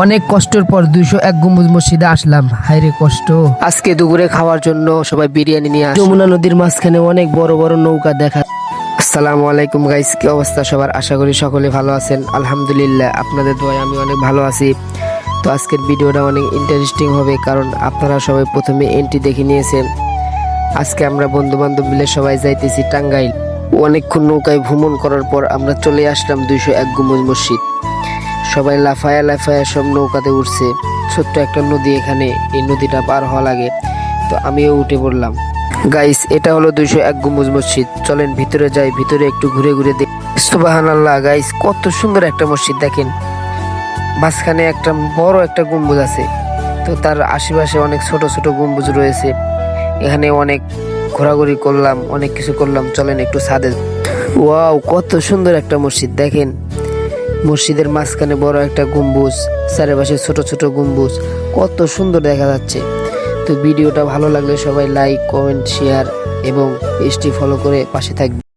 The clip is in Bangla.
অনেক কষ্টের পর 201 গম্বুজ মসজিদে আসলাম। হায়রে কষ্ট। আজকে দুপুরে খাওয়ার জন্য সবাই বিরিয়ানি নিয়ে যমুনা নদীর মাঝখানে অনেক বড় বড় নৌকা দেখা। আসসালামু আলাইকুম গাইস, কি অবস্থা সবার? আশা করি সকলে ভালো আছেন। আলহামদুলিল্লাহ, আপনাদের দোয়ায় আমি অনেক ভালো আছি। তো আজকের ভিডিওটা অনেক ইন্টারেস্টিং হবে, কারণ আপনারা সবাই প্রথমে এন্ট্রি দেখে নিয়েছেন। আজকে আমরা বন্ধু বান্ধব মিলে সবাই যাইতেছি টাঙ্গাইল। অনেকক্ষণ নৌকায় ভ্রমণ করার পর আমরা চলে আসলাম 201 গম্বুজ মসজিদ। সবাই লাফায়া লাফায়া সব নৌকাতে উঠছে। ছোট্ট একটা নদী এখানে, এই নদীটা পার হওয়া লাগে। তো আমিও উঠে পড়লাম। গাইস, এটা হলো 201 গম্বুজ মসজিদ। চলেন ভিতরে যাই, ভিতরে একটু ঘুরে ঘুরে দেখি। সুবহানাল্লাহ গাইস, কত সুন্দর একটা মসজিদ দেখেন। মাঝখানে একটা বড় একটা গম্বুজ আছে, তো তার আশেপাশে অনেক ছোট ছোট গম্বুজ রয়েছে। এখানে অনেক ঘোরাঘুরি করলাম, অনেক কিছু করলাম। চলেন একটু ছাদে। ওয়াও, কত সুন্দর একটা মসজিদ দেখেন। মসজিদের মাঝখানে বড় একটা গম্বুজ, চারিপাশে ছোট ছোট গম্বুজ, কত সুন্দর দেখা যাচ্ছে। তো ভিডিওটা ভালো লাগলে সবাই লাইক, কমেন্ট, শেয়ার এবং পেজটি ফলো করে পাশে থাকবে।